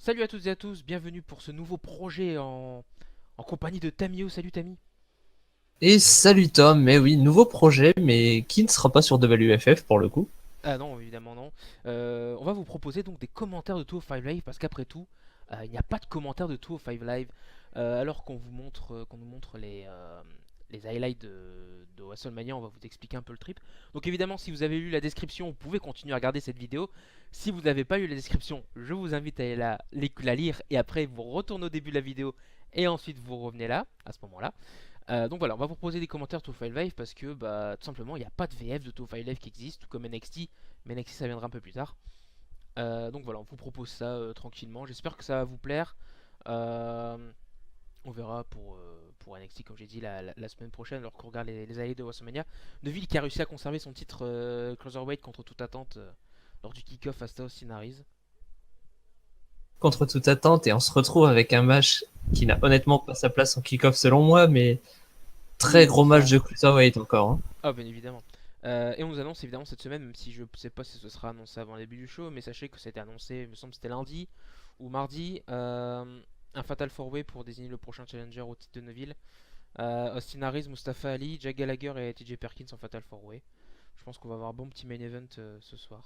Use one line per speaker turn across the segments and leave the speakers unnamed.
Salut à toutes et à tous, bienvenue pour ce nouveau projet en compagnie de Tamio. Salut Tami.
Et salut Tom, mais oui, nouveau projet, mais qui ne sera pas sur WFF pour le coup.
Ah non, évidemment non. On va vous proposer donc des commentaires de 205 Live parce qu'après tout, il n'y a pas de commentaires de 205 Live alors qu'on nous montre les highlights de WrestleMania. On va vous expliquer un peu le trip. Donc évidemment, si vous avez lu la description, vous pouvez continuer à regarder cette vidéo. Si vous n'avez pas lu la description, je vous invite à aller la lire et après vous retournez au début de la vidéo et ensuite vous revenez là, à ce moment-là. Donc voilà, on va vous proposer des commentaires 205 Live parce que tout simplement il n'y a pas de VF de 205 Live qui existe, tout comme NXT, mais NXT ça viendra un peu plus tard. Donc voilà, on vous propose ça tranquillement. J'espère que ça va vous plaire. Euh, on verra pour NXT, comme j'ai dit, la semaine prochaine, alors qu'on regarde les alliés de WrestleMania. Neville qui a réussi à conserver son titre Cruiserweight contre toute attente lors du kick-off à Austin Aries.
Contre toute attente, et on se retrouve avec un match qui n'a honnêtement pas sa place en kick-off selon moi, mais très
Oui,
gros match
ça.
de Cruiserweight encore, hein.
Ah, bien évidemment. Et on nous annonce évidemment cette semaine, même si je ne sais pas si ce sera annoncé avant le début du show, mais sachez que c'était annoncé, il me semble que c'était lundi ou mardi, un Fatal 4-Way pour désigner le prochain challenger au titre de Neville. Austin Harris, Mustafa Ali, Jack Gallagher et TJ Perkins en Fatal 4-Way. Je pense qu'on va avoir un bon petit main event ce soir.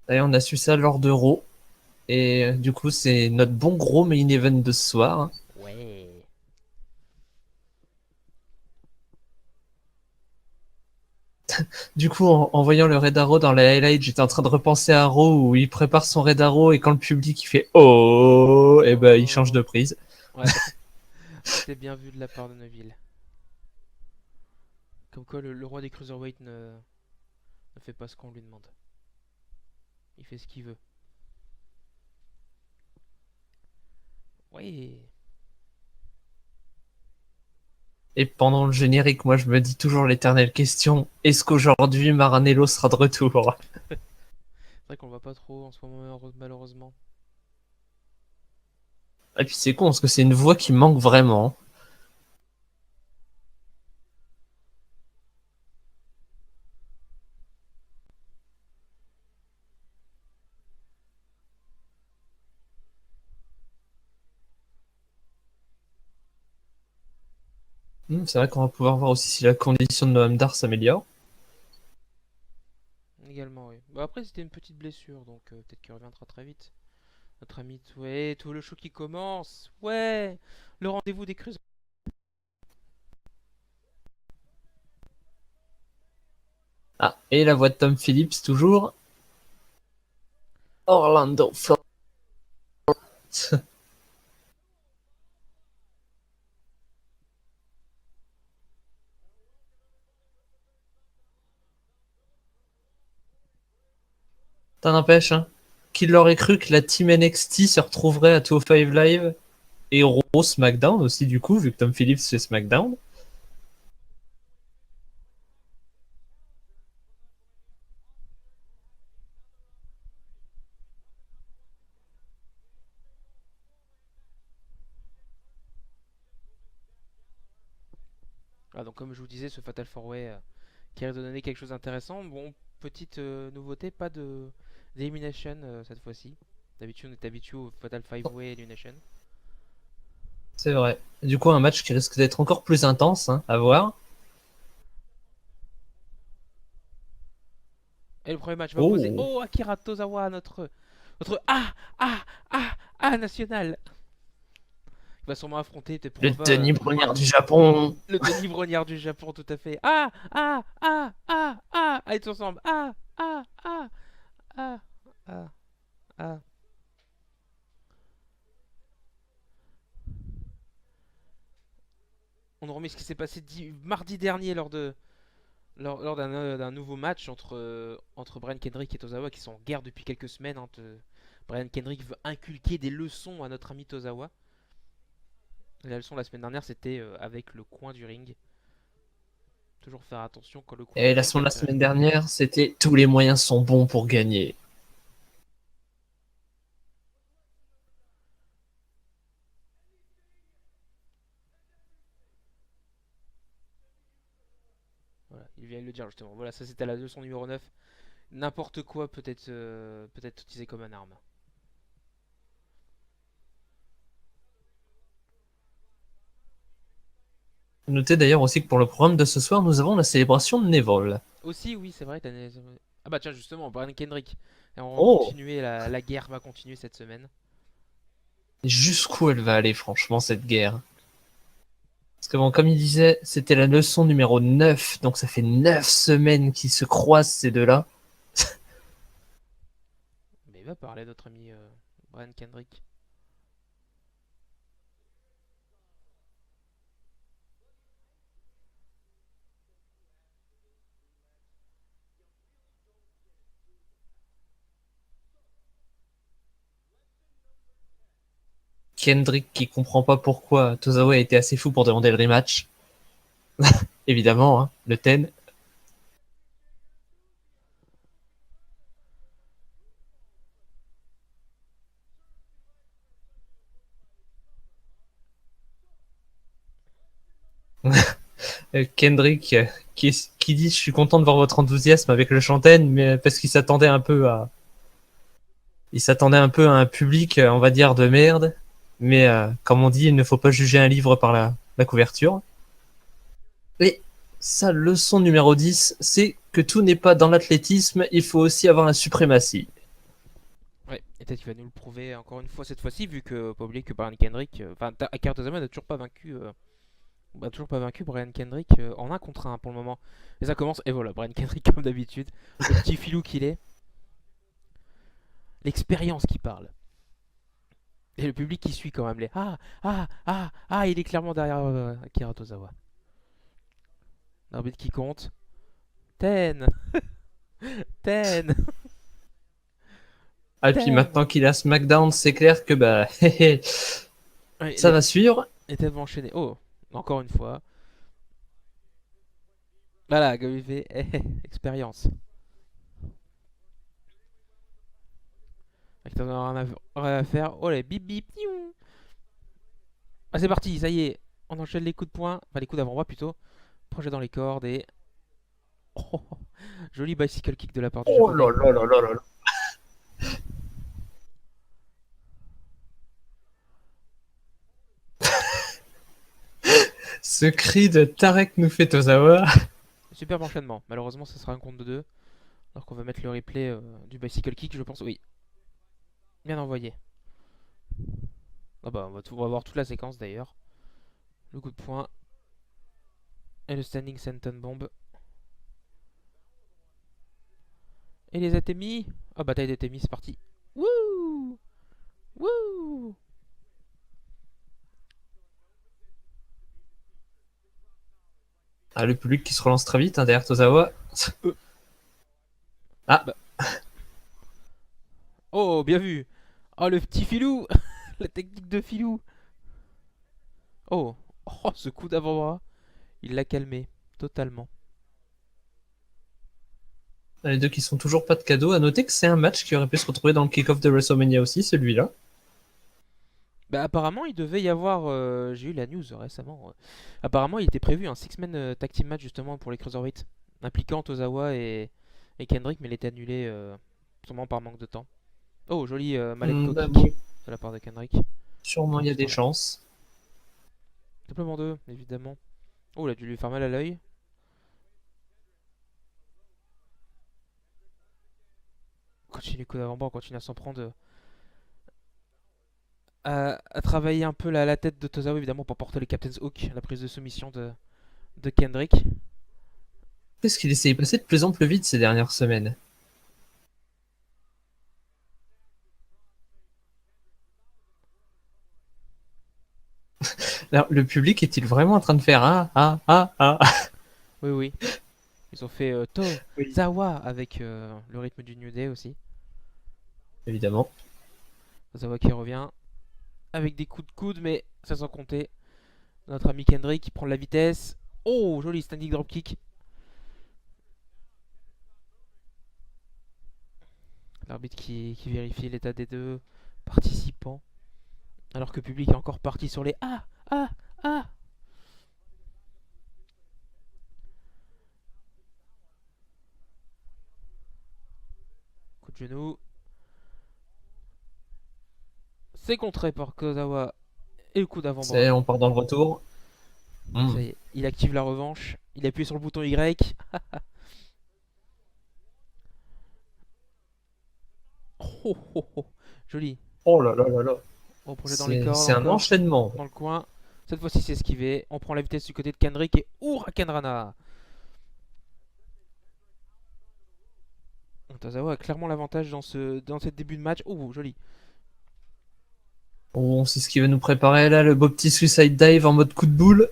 D'ailleurs, on a su ça lors de Raw, et du coup, c'est notre bon gros main event de ce soir, hein.
Ouais.
Du coup, en voyant le Red Arrow dans les highlights, j'étais en train de repenser à Raw où il prépare son Red Arrow et quand le public il fait oh, et ben il change
Oh.
de prise.
Ouais, c'était bien vu de la part de Neville. Comme quoi le roi des Cruiserweight ne fait pas ce qu'on lui demande. Il fait ce qu'il veut. Ouais.
Et pendant le générique, moi je me dis toujours l'éternelle question, est-ce qu'aujourd'hui Maranello sera de retour?
C'est vrai qu'on le voit pas trop en ce moment, malheureusement.
Et puis c'est con parce que c'est une voix qui manque vraiment. C'est vrai qu'on va pouvoir voir aussi si la condition de Noam Dar s'améliore.
Également, oui. Bah après, c'était une petite blessure, donc peut-être qu'il reviendra très vite. Notre ami, ouais, tout le show qui commence. Ouais, le rendez-vous des Cruisers.
Ah, et la voix de Tom Phillips toujours. Orlando Flott. T'en empêches, hein. Qui l'aurait cru que la team NXT se retrouverait à 205 Live et Raw SmackDown aussi du coup, vu que Tom Phillips fait SmackDown.
Ah, donc comme je vous disais, ce Fatal 4-Way qui risque de donner quelque chose d'intéressant. Bon, petite nouveauté, pas de d'elimination cette fois-ci. D'habitude, on est habitué au Fatal 5-Way Elimination.
C'est vrai. Du coup, un match qui risque d'être encore plus intense, hein, à voir.
Et le premier match va opposer,
Oh,
oh, Akira Tozawa, notre A national. Il va sûrement affronter peut-être
le
pourquoi pas
Denis Brognard du Japon.
le Denis Brognard du Japon, tout à fait. Allez tous ensemble. Ah, ah, ah. On nous remet ce qui s'est passé mardi dernier lors d'un nouveau match entre Brian Kendrick et Tozawa qui sont en guerre depuis quelques semaines, hein. Brian Kendrick veut inculquer des leçons à notre ami Tozawa. La leçon la semaine dernière c'était avec le coin du ring. Toujours faire attention quand le coin
Et
du
la
ring
son de la
apparaît.
semaine dernière, c'était tous les moyens sont bons pour gagner.
Voilà, il vient de le dire justement. Voilà, ça c'était la leçon numéro 9. N'importe quoi peut être utilisé comme un arme.
Notez d'ailleurs aussi que pour le programme de ce soir, nous avons la célébration de Neville.
Aussi, oui, c'est vrai. Ah bah tiens, justement, Brian Kendrick. Et on va
Oh!
continuer, la guerre va continuer cette semaine.
Jusqu'où elle va aller, franchement, cette guerre? Parce que bon, comme il disait, c'était la leçon numéro 9, donc ça fait 9 semaines qu'ils se croisent ces deux-là.
Mais il va parler notre ami Brian Kendrick.
Kendrick qui comprend pas pourquoi Tozawa a été assez fou pour demander le rematch. Évidemment, hein, le Ten. Kendrick qui dit je suis content de voir votre enthousiasme avec le Chanten, mais parce qu'il s'attendait un peu à un public, on va dire, de merde. Mais comme on dit, il ne faut pas juger un livre par la couverture. Et sa leçon numéro 10, c'est que tout n'est pas dans l'athlétisme, il faut aussi avoir la suprématie.
Ouais, et peut-être qu'il va nous le prouver encore une fois cette fois-ci, vu que, pas oublier que Brian Kendrick, enfin, Akira Tozawa n'a toujours pas vaincu, Brian Kendrick en un contre un pour le moment. Et ça commence, et voilà, Brian Kendrick comme d'habitude, le petit filou qu'il est, l'expérience qui parle. Et le public qui suit quand même les il est clairement derrière Akira Tozawa. L'arbitre qui compte. Ten. Ten.
Ah, et puis
Ten.
maintenant qu'il a SmackDown, c'est clair que bah,
Ouais,
ça va suivre.
les têtes vont enchaîner. Oh, encore une fois. Voilà, comme il fait expérience. Avec t'en as rien à faire. Oh les bip bip. Tiou. Ah, c'est parti, ça y est. On enchaîne les coups de poing. Enfin, les coups d'avant-bras plutôt. Projet dans les cordes et. Oh, joli bicycle kick de la part du
Oh là
japonais.
là là là là là. Ce cri de Tarek nous fait Tozawa.
Superbe enchaînement. Malheureusement, ce sera un compte de deux. Alors qu'on va mettre le replay du bicycle kick, je pense. Oui, bien envoyé. Ah bah, on va voir toute la séquence d'ailleurs. Le coup de poing et le standing senton bomb. Et les atémis. Ah, bataille d'atémis, c'est parti. Wouh. Wouh.
Ah, le public qui se relance très vite hein, derrière Tozawa. Ah,
Bah. Oh, bien vu. Oh, le petit filou. La technique de filou. Oh. Oh, ce coup d'avant-bras. Il l'a calmé. Totalement.
les deux qui sont toujours pas de cadeau. À noter que c'est un match qui aurait pu se retrouver dans le kick-off de WrestleMania aussi, celui-là.
Bah, apparemment, il devait y avoir. J'ai eu la news récemment. Apparemment, il était prévu un six-man tag team match justement pour les Cruiserweights. Impliquant Tozawa et Kendrick, mais il était annulé sûrement par manque de temps. Oh, joli Malenko
Bah,
kick
bon,
de la part de Kendrick.
sûrement il y a des chances.
Simplement deux, évidemment. Oh, il a dû lui faire mal à l'œil. Continue coup d'avant-bras, on continue à s'en prendre. À travailler un peu la tête de Tozawa, évidemment, pour porter le Captain's Hook, la prise de soumission de Kendrick.
Qu'est-ce qu'il essaye de passer de plus en plus vite ces dernières semaines? Alors, le public est-il vraiment en train de faire ah?
Oui, oui. Ils ont fait
Oui,
Tozawa avec le rythme du New Day aussi.
évidemment.
Tozawa qui revient avec des coups de coude, mais ça sans compter. Notre ami Kendrick qui prend de la vitesse. Oh, joli standing dropkick. L'arbitre qui vérifie l'état des deux participants. Alors que le public est encore parti sur les ah, ah. Coup de genou. C'est contré par Kozawa et le coup d'avant-bras.
On part dans le retour.
Ça
Hmm.
y est, il active la revanche. Il appuie sur le bouton Y. Oh, oh, oh. Joli.
Oh là là là là.
On projette dans les cordes
C'est un
encore.
enchaînement.
Dans le coin. Cette fois-ci, c'est esquivé. On prend la vitesse du côté de Kendrick et Huracanrana. Tozawa a clairement l'avantage dans ce début de match. Oh, joli.
Oh, on sait ce qu'il va nous préparer là, le beau petit suicide dive en mode coup de boule.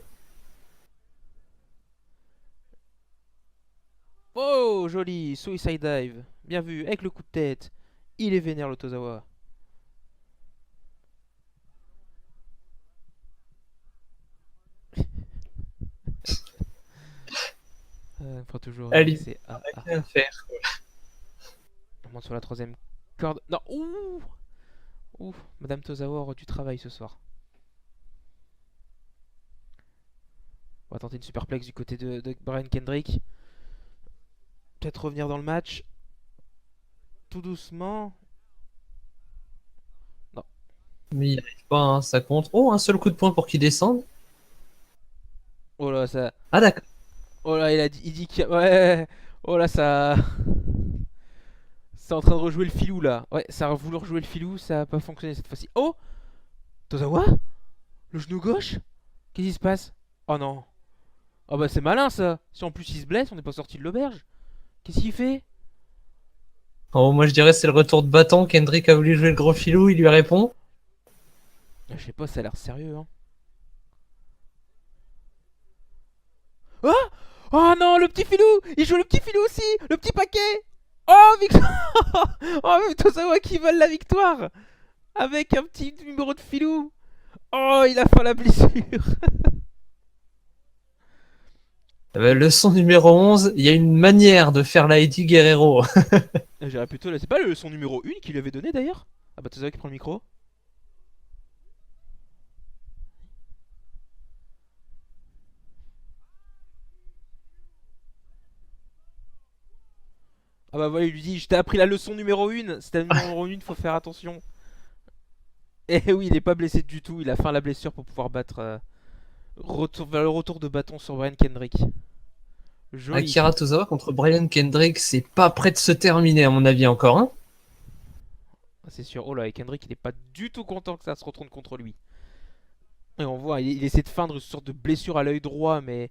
Oh, joli. Suicide dive. Bien vu. Avec le coup de tête. Il est vénère, le Tozawa. On fera toujours
Allez,
c'est A, A.
rien à faire.
On monte sur la troisième corde. Non, ouh, ouh. Madame Tozawa aura du travail ce soir. On va tenter une superplex du côté de Brian Kendrick. Peut-être revenir dans le match. Tout doucement. Non.
Mais il n'y arrive pas, hein, ça compte. Oh, un seul coup de poing pour qu'il descende.
Oh là, ça.
Ah d'accord.
Oh là, il dit qu'il y a. Ouais. Oh là, ça. C'est en train de rejouer le filou là. Ouais, ça a voulu rejouer le filou, ça a pas fonctionné cette fois-ci. Oh, Tozawa, le genou gauche. Qu'est-ce qui se passe? Oh non. Oh bah c'est malin ça. Si en plus il se blesse, on n'est pas sorti de l'auberge. Qu'est-ce qu'il fait?
Oh, moi je dirais c'est le retour de bâton. Kendrick a voulu jouer le gros filou, il lui répond.
Je sais pas, ça a l'air sérieux hein. Oh, oh non, le petit filou. Il joue le petit filou aussi. Le petit paquet. Oh, victoire. Oh, Tozawa qui vole la victoire. Avec un petit numéro de filou. Oh, il a fait la blessure.
Leçon numéro 11, il y a une manière de faire la Eddie Guerrero.
J'irais plutôt là. C'est pas son numéro 1 qu'il lui avait donné d'ailleurs? Ah bah Tozawa qui prend le micro. Ah bah voilà, il lui dit, je t'ai appris la leçon numéro 1. C'est la numéro 1, faut faire attention. Et oui, il est pas blessé du tout. Il a faim à la blessure pour pouvoir battre. Vers le retour de bâton sur Brian Kendrick. Joli.
Akira Tozawa contre Brian Kendrick, c'est pas prêt de se terminer à mon avis encore. Hein.
C'est sûr. Oh là, et Kendrick, il est pas du tout content que ça se retourne contre lui. Et on voit, il essaie de feindre une sorte de blessure à l'œil droit, mais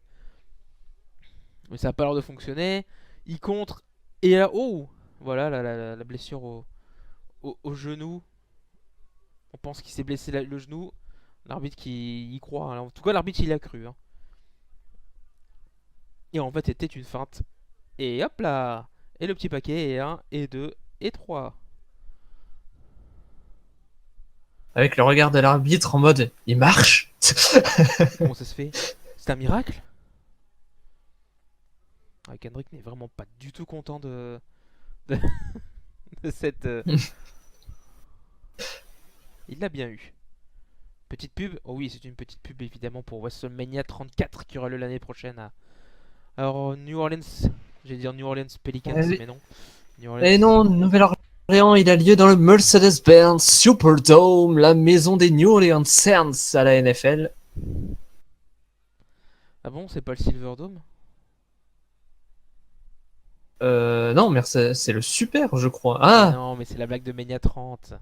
ça a pas l'air de fonctionner. Il contre. Et là, oh, voilà la blessure au genou. On pense qu'il s'est blessé le genou. L'arbitre qui y croit, hein. En tout cas, l'arbitre il a cru, hein. Et en fait, c'était une feinte. Et hop là. Et le petit paquet. Et 1, et 2, et 3.
Avec le regard de l'arbitre en mode il marche.
Comment ça se fait? C'est un miracle? Ah, Kendrick n'est vraiment pas du tout content de, de cette. Il l'a bien eu. Petite pub. Oh oui, c'est une petite pub évidemment pour WrestleMania 34 qui aura lieu l'année prochaine alors, New Orleans. J'allais dire New Orleans Pelicans, mais non. New Orleans.
Et non, Nouvelle-Orléans, il a lieu dans le Mercedes-Benz Superdome, la maison des New Orleans Saints à la NFL.
Ah bon, c'est pas le Silverdome?
Non, mais c'est le Super, je crois.
Mais
Ah,
non, mais c'est la blague de Mania 30.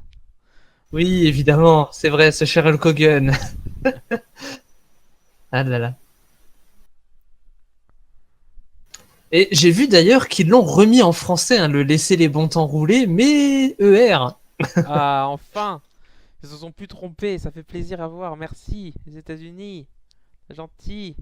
oui, évidemment, c'est vrai, c'est cher Hulk Hogan. Ah là là. Et j'ai vu d'ailleurs qu'ils l'ont remis en français, hein, le laisser les bons temps rouler, mais ER.
Ah, enfin! Ils se sont plus trompés, ça fait plaisir à voir. Merci, les États-Unis. C'est gentil.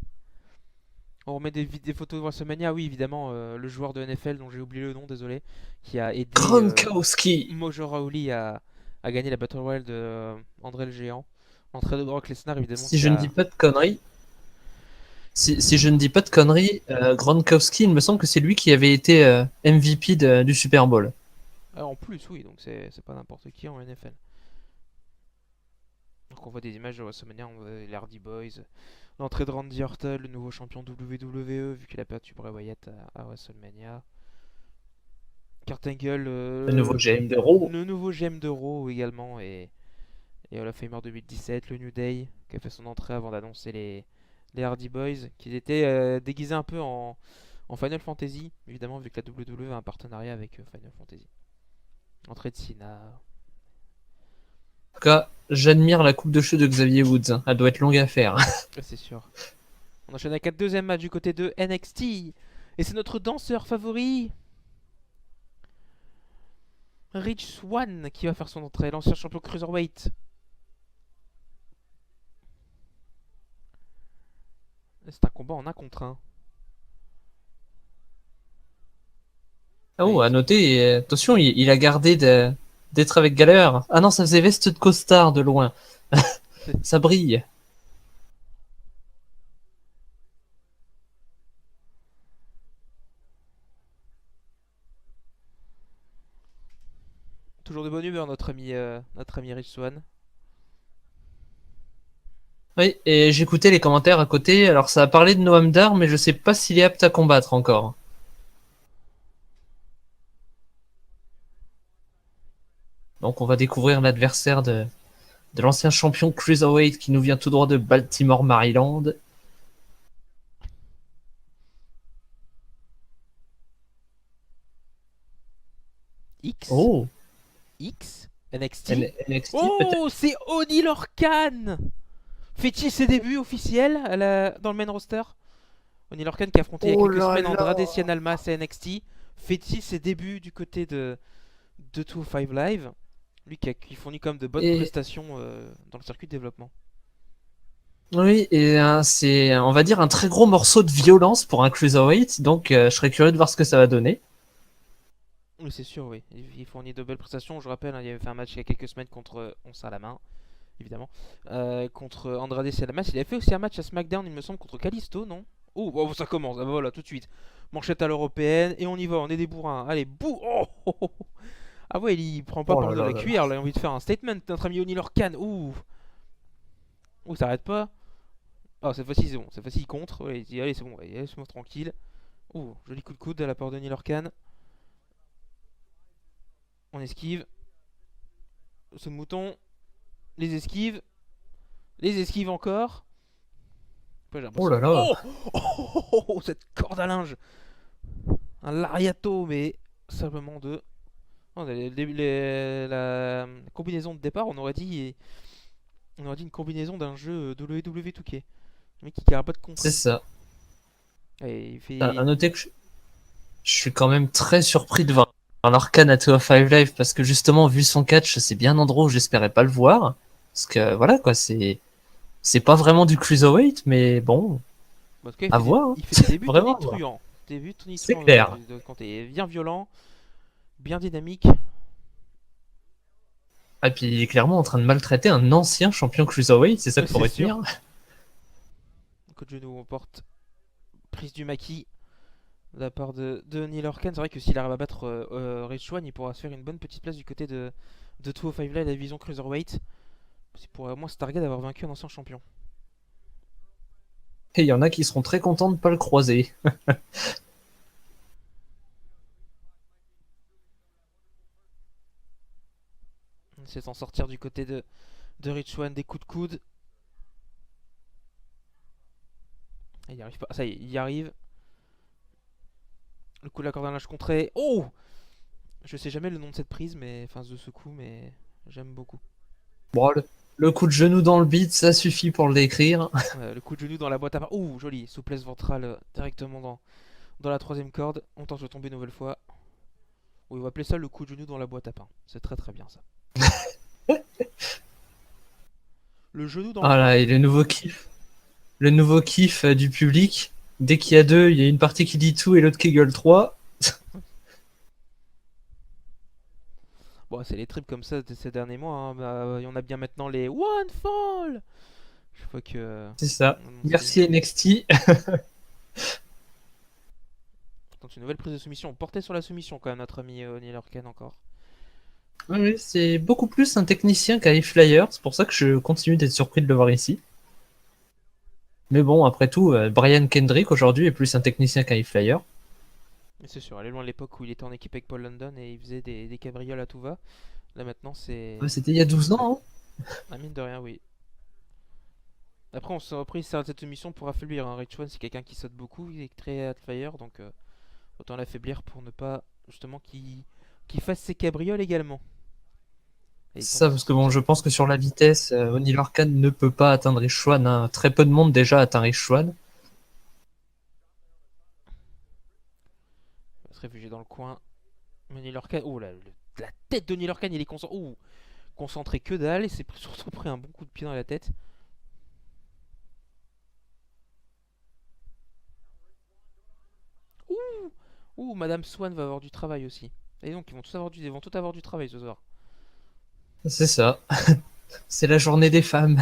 On remet des photos de WrestleMania. Oui, évidemment, le joueur de NFL dont j'ai oublié le nom, désolé, qui a aidé
Gronkowski.
Mojo Rawley à gagner la Battle Royale de André le Géant. L'entrée de Brock Lesnar, évidemment,
Si
qui
je ne
a.
dis pas de conneries, si je ne dis pas de conneries, Gronkowski, il me semble que c'est lui qui avait été MVP du Super Bowl.
Ah, en plus, oui, donc c'est pas n'importe qui en NFL. Donc on voit des images de WrestleMania, on voit les Hardy Boys, l'entrée de Randy Orton, le nouveau champion WWE, vu qu'il a perdu Bray Wyatt à WrestleMania. Kurt Angle,
Le nouveau GM de Raw.
le nouveau GM de Raw également, et Hall of Famer 2017, le New Day, qui a fait son entrée avant d'annoncer les Hardy Boys, qui étaient déguisés un peu en Final Fantasy, évidemment, vu que la WWE a un partenariat avec Final Fantasy. Entrée de Cena.
En tout cas, j'admire la coupe de cheveux de Xavier Woods, hein. Elle doit être longue à faire.
C'est sûr. On enchaîne avec un deuxième match du côté de NXT. Et c'est notre danseur favori, Rich Swann, qui va faire son entrée, l'ancien champion Cruiserweight. C'est un combat en un contre un.
Oh,
Ouais,
à noter, attention, il a gardé d'être avec Gallagher. Ah non, ça faisait veste de costard de loin. Ça brille.
toujours de bonne humeur, notre ami Rich Swann.
Oui, et j'écoutais les commentaires à côté. Alors, ça a parlé de Noam Dar, mais je sais pas s'il est apte à combattre encore. Donc, on va découvrir l'adversaire de l'ancien champion Cruiserweight qui nous vient tout droit de Baltimore, Maryland.
X.
Oh,
X. NXT.
NXT
Oh,
peut-être.
c'est Oni Lorcan. Fait-il ses débuts officiels dans le main roster? Oni Lorcan qui a affronté il y a
Oh
quelques
là
semaines
là.
Andrade Cien Almas et NXT. Fait-il ses débuts du côté de 205 Live? Lui qui fournit quand même de bonnes
Et
prestations dans le circuit de développement.
oui, et c'est, on va dire, un très gros morceau de violence pour un Cruiserweight. Donc, je serais curieux de voir ce que ça va donner.
Oui, c'est sûr, oui. Il fournit de belles prestations. Je rappelle, hein, il avait fait un match il y a quelques semaines contre On à la main, évidemment. Contre Andrade Cien Almas. Il avait fait aussi un match à SmackDown, il me semble, contre Kalisto, non? Oh, ça commence. Ah, bah voilà, tout de suite. Manchette à l'européenne et on y va. On est des bourrins. Allez, bouh. Oh. Ah ouais, il prend pas
Oh
par
là
le
là
la
là là.
cuillère. Là, il a envie de faire un statement. Notre ami Oni Lorcan. Ça arrête pas. Oh, cette fois-ci, c'est bon. Cette fois-ci, il contre. Ouais, il dit, allez, c'est bon. Allez, laisse-moi tranquille. Joli coup de coude de la part de Oni Lorcan. On esquive. Ce mouton. Les esquives. Les esquives encore. Après, j'ai
Oh
l'impression.
là là.
Cette corde à linge. Un lariato, mais simplement de. Oh, la combinaison de départ, on aurait dit une combinaison d'un jeu WWE 2K. Le mec qui carapote
C'est
contre.
ça.
Et il
À
fait.
noter que je suis quand même très surpris de voir un Arcane à 205 Live parce que justement, vu son catch, c'est bien un endroit où j'espérais pas le voir. Parce que voilà quoi, c'est pas vraiment du cruiserweight, mais bon,
En tout cas,
à voir, hein.
il fait des débuts
Vraiment à voir.
tonitruants. Début
C'est
tonitruant
clair.
de Kanté. Bien violent, bien dynamique.
Et puis il est clairement en train de maltraiter un ancien champion cruiserweight, c'est ça qu'il faut
C'est sûr.
retenir.
Coup de genou, on porte prise du maquis de la part de Neil Orkan. C'est vrai que s'il arrive à battre Rich Swann, il pourra se faire une bonne petite place du côté de 205 Live, la division Cruiserweight. C'est pour au moins se targuer d'avoir vaincu un ancien champion.
Et il y en a qui seront très contents de pas le croiser.
On essaie de s'en sortir du côté de Rich Swann, des coups de coude. Il y arrive pas. Ça y est, il y arrive. Le coup de la corde à linge contré. Oh, je sais jamais le nom de cette prise, mais enfin de ce coup, mais j'aime beaucoup.
Bon, le coup de genou dans le beat, ça suffit pour le décrire.
Le coup de genou dans la boîte à part. Oh, joli. Souplesse ventrale directement dans la troisième corde. On tente de tomber une nouvelle fois. On va appeler ça le coup de genou dans la boîte à pain. C'est très très bien ça. Le genou dans le pain.
Voilà, et le nouveau kiff du public. Dès qu'il y a deux, il y a une partie qui dit tout et l'autre qui gueule 3.
Bon, c'est les trips comme ça de ces derniers mois, hein. Bah, il y en a bien maintenant les One Fall. Je vois que.
C'est ça.
On annonce
Merci NXT.
une nouvelle prise de soumission. On portait sur la soumission quand même notre ami Neil Orkan encore.
Oui, oui, c'est beaucoup plus un technicien qu'un high flyer. C'est pour ça que je continue d'être surpris de le voir ici. Mais bon, après tout, Brian Kendrick aujourd'hui est plus un technicien qu'un high flyer.
Mais c'est sûr, elle est loin de l'époque où il était en équipe avec Paul London et il faisait des cabrioles à tout va. Là maintenant, c'est.
Ouais, c'était il y a 12 ans, hein.
Ah, mine de rien, oui. Après, après, il sert de cette mission pour affaiblir. Un Rich One, c'est quelqu'un qui saute beaucoup, il est très fire, donc autant l'affaiblir pour ne pas justement qu'il fasse ses cabrioles également. Et il
C'est
tente
ça,
de s'en
parce que bon,
sortir.
je pense que sur la vitesse, Oni Lorcan ne peut pas atteindre Richuan, hein. Très peu de monde déjà atteint Richuan.
Il va se réfugier dans le coin. Mais Lorcan, oh là, la tête de Lorcan, il est concentré. Oh, concentré que dalle, et c'est surtout pris un bon coup de pied dans la tête. Ouh, ouh, Madame Swan va avoir du travail aussi. Et donc, ils vont tous avoir du travail ce soir.
C'est ça. C'est la journée des femmes.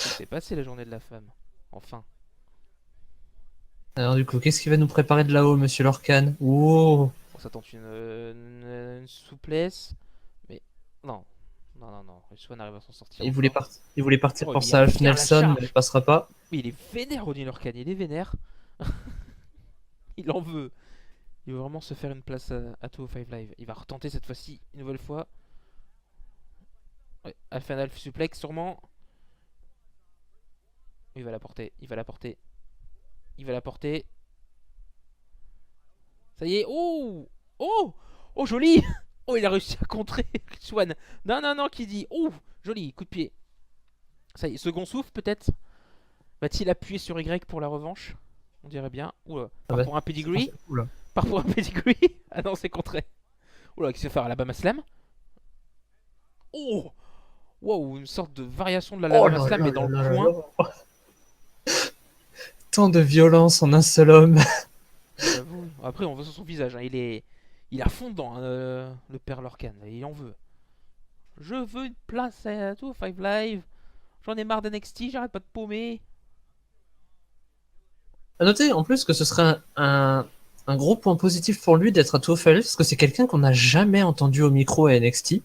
Et c'est passé la journée de la femme. Enfin.
Alors du coup, qu'est-ce qu'il va nous préparer de là-haut, monsieur Lorcan? Oh,
On s'attend une souplesse. Mais non. Non, non, non. Swan arrive à s'en sortir encore.
il voulait partir
Oh,
pour
il vient
sa
de faire la
Nelson, mais il
charge.
passera pas.
Oui, il est vénère, Odin Lorcan. Il est vénère. Il en veut. Il veut vraiment se faire une place à 205 Live. Il va retenter cette fois-ci, une nouvelle fois. Ouais, Alpha Alpha suplex sûrement. Il va la porter, il va la porter. Il va la porter. Ça y est. Oh, oh, oh, joli. Oh, il a réussi à contrer Swan. Non, non, non, qui dit. Oh, joli, coup de pied. Ça y est, second souffle peut-être. Va-t-il appuyer sur Y pour la revanche? On dirait bien. Oula,
Ah
part
bah,
pour un pedigree.
oula.
Part pour un pedigree. Ah non, c'est contré. Oula, qu'est-ce qu'il va faire? Alabama Slam. Oh, wow, une sorte de variation de
Oh
l'Alabama
là
Slam,
là
mais dans
là
le
là là
coin.
là. Tant de violence en un seul homme.
J'avoue. Après, on voit sur son visage, hein, il est à fond dedans, hein, le père Lorcan. Il en veut. Je veux une place à 205 Live. J'en ai marre d'NXT, j'arrête pas de paumer.
À noter en plus que ce serait un gros point positif pour lui d'être à 205 parce que c'est quelqu'un qu'on n'a jamais entendu au micro à NXT.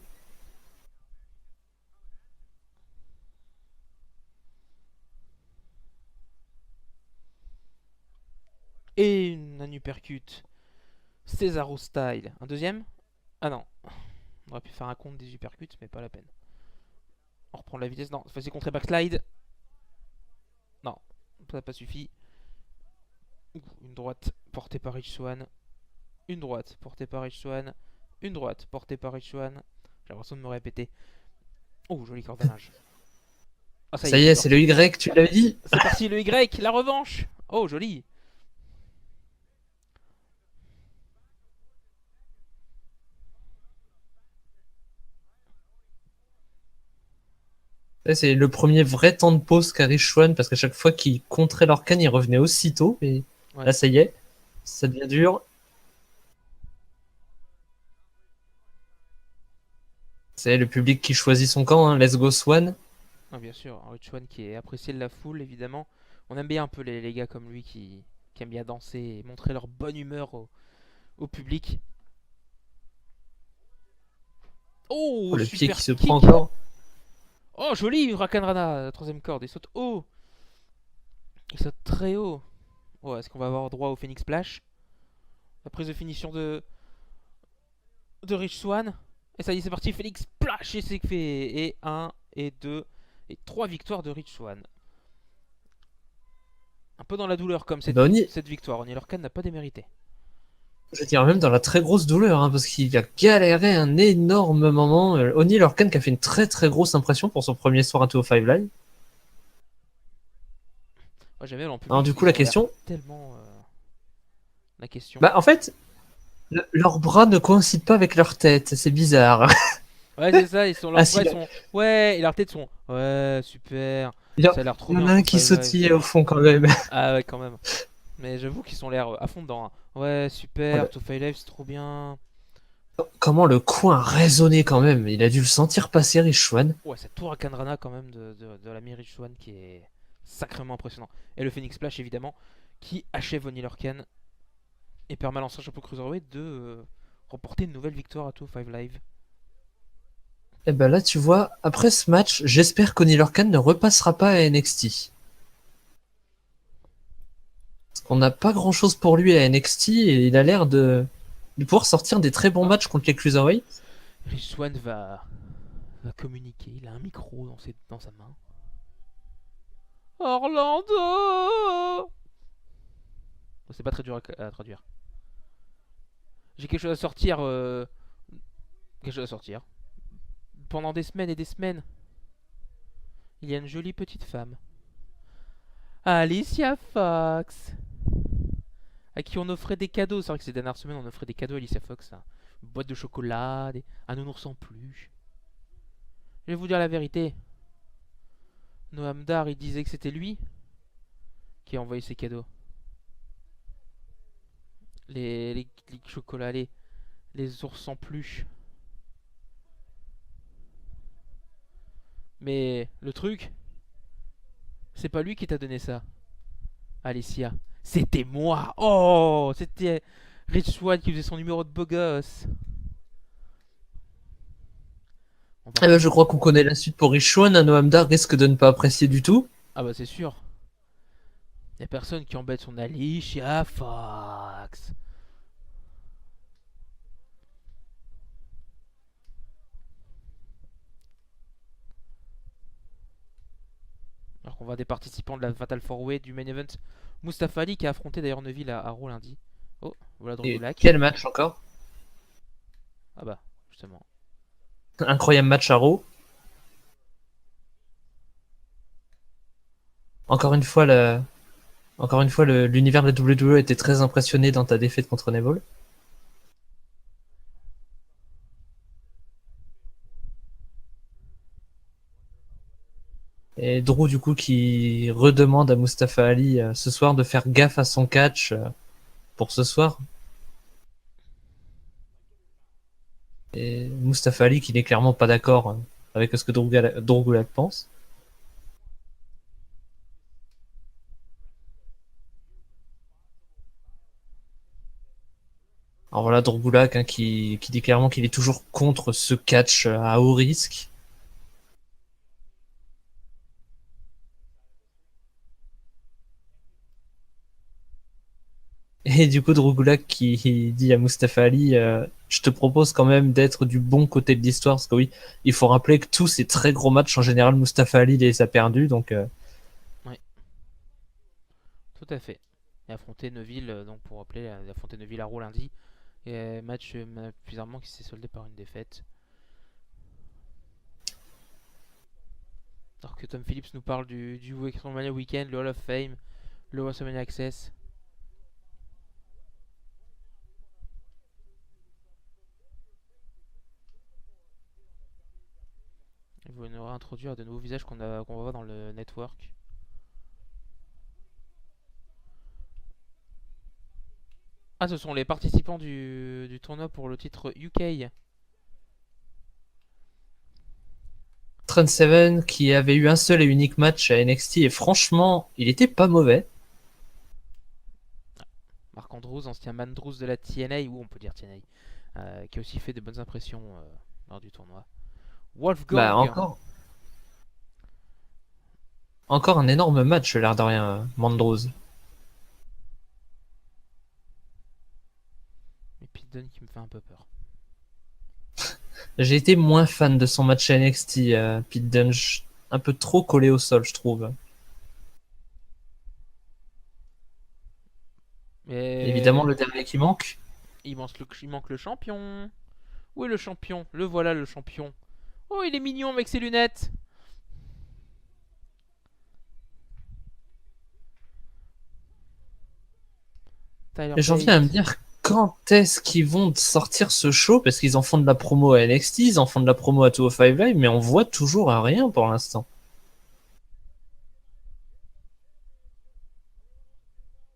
Et un uppercut. Cesaro style. Un deuxième? Ah non. On aurait pu faire un compte des uppercuts, mais pas la peine. On reprend la vitesse. Non, cette fois-ci contre backslide. Non, ça n'a pas suffi. Une droite portée par Rich Swann. Une droite portée par Rich Swann. Une droite portée par Rich Swann. J'ai l'impression de me répéter. Oh, joli cordonnage. Ah, ça y
Ça
est,
y
c'est
est, c'est le
parti.
Y, tu l'avais dit.
C'est parti, le Y, la revanche. Oh, joli.
C'est le premier vrai temps de pause qu'a Richuan parce qu'à chaque fois qu'il contrait Lorcan, il revenait aussitôt. Et
Ouais.
là, ça y est, ça devient dur. C'est le public qui choisit son camp, hein. Let's go Swan.
Ah, bien sûr, un Rich Swann qui est apprécié de la foule, évidemment. On aime bien un peu les gars comme lui qui aiment bien danser et montrer leur bonne humeur au public.
Oh,
Oh,
le pied
super
qui se prend
kick.
encore.
Oh, joli, Rakanrana, la troisième corde. Il saute haut. Il saute très haut. Oh, est-ce qu'on va avoir droit au Phoenix Splash? La prise de finition de Rich Swann. Et ça y est, c'est parti, Phoenix Splash. Et c'est fait. Et 1, et 2, et 3 victoires de Rich Swann. Un peu dans la douleur comme
Eh ben,
cette victoire. Oni Lorcan n'a pas démérité.
je dirais même dans la très grosse douleur, hein, parce qu'il a galéré un énorme moment. Oni Lorcan qui a fait une très très grosse impression pour son premier soir à 205 Live.
Moi j'aime bien en
Alors
public,
du coup,
ils
la
ont l'air
question,
tellement. La question.
bah en fait, leurs bras ne coïncident pas avec leur tête, c'est bizarre.
Ouais, c'est ça, ils sont
Ah
leurs bras,
si,
ils sont. Ouais, et leurs têtes sont. Ouais, super.
il y,
Ça a l'air trop
il y en
bien,
a un
tout
qui
Five Live.
sautillait au fond quand même.
Ah ouais, quand même. Mais j'avoue qu'ils sont l'air à fond dedans, hein. Ouais,
Oh,
super, tout Five Live, c'est trop bien.
comment le coin a résonné quand même. Il a dû le sentir passer, Richuan.
Ouais, cette tour à Kanrana quand même de la Rich Swann qui est sacrément impressionnant. Et le Phoenix Splash évidemment, qui achève Oni Lorcan et permet à l'ancien champion Cruiserweight de remporter une nouvelle victoire à 205 Live.
Et ben là, tu vois, après ce match, j'espère qu'Oni Lorcan ne repassera pas à NXT. Parce qu'on n'a pas grand chose pour lui à NXT et il a l'air de pouvoir sortir des très bons matchs contre les Cruiserweight.
Rich Swann va communiquer, il a un micro dans sa main. Orlando. C'est pas très dur à traduire. J'ai quelque chose à sortir. Quelque chose à sortir. Pendant des semaines et des semaines, il y a une jolie petite femme. Alicia Fox. À qui on offrait des cadeaux. C'est vrai que ces dernières semaines, on offrait des cadeaux à Alicia Fox, hein. Une boîte de chocolat, un nounours en peluche. Je vais vous dire la vérité. Noam Dar, il disait que c'était lui qui a envoyé ces cadeaux. Les chocolats, les ours en peluche. Mais le truc, c'est pas lui qui t'a donné ça, Alicia. C'était moi. Oh, c'était Rich Swan qui faisait son numéro de beau gosse. On va...
Je crois qu'on connaît la suite pour Richouan. Noam Dar risque de ne pas apprécier du tout.
Ah bah c'est sûr. Y a personne qui embête son Alicia Fox. Alors qu'on voit des participants de la Fatal 4-Way du main event. Mustafa Ali qui a affronté d'ailleurs Neville à Raw lundi. Oh, voilà
Et
Drogulak.
quel match encore.
Ah bah, justement.
Incroyable match à Raw. Encore une fois, l'univers de la WWE était très impressionné dans ta défaite contre Neville. Et Drew, du coup, qui redemande à Mustafa Ali ce soir de faire gaffe à son catch pour ce soir. Et Mustafa Ali qui n'est clairement pas d'accord avec ce que Drogulak pense. Alors voilà, Drogulak qui dit clairement qu'il est toujours contre ce catch à haut risque. Et du coup, Drogulak qui dit à Mustafa Ali, je te propose quand même d'être du bon côté de l'histoire, parce que oui, il faut rappeler que tous ces très gros matchs, en général, Mustafa Ali les a perdus, donc...
Oui, tout à fait. Il a affronté Neville, donc pour rappeler, il a affronté Neville à Raw lundi. Et match bizarrement qui s'est soldé par une défaite. Alors que Tom Phillips nous parle du WrestleMania Weekend, le Hall of Fame, le WrestleMania Access. Il va nous réintroduire de nouveaux visages qu'on va voir dans le network. Ah, ce sont les participants du tournoi pour le titre UK.
Trent Seven qui avait eu un seul et unique match à NXT, et franchement, il était pas mauvais.
Mark Andrews, ancien Mandrews de la TNA, ou on peut dire TNA, qui a aussi fait de bonnes impressions lors du tournoi.
Bah
Wolfgang.
encore un énorme match, l'air de rien, Mandrose.
Et Pete Dunne qui me fait un peu peur.
J'ai été moins fan de son match à NXT, Pete Dunne, un peu trop collé au sol, je trouve.
Mais
Évidemment, le dernier qui manque.
il manque le champion. Où est le champion? Le voilà le champion. Oh, il est mignon avec ses lunettes. Tyler
Et j'en viens à me
Bate.
dire quand est-ce qu'ils vont sortir ce show, parce qu'ils en font de la promo à NXT, ils en font de la promo à 205 Live, mais on voit toujours à rien pour l'instant.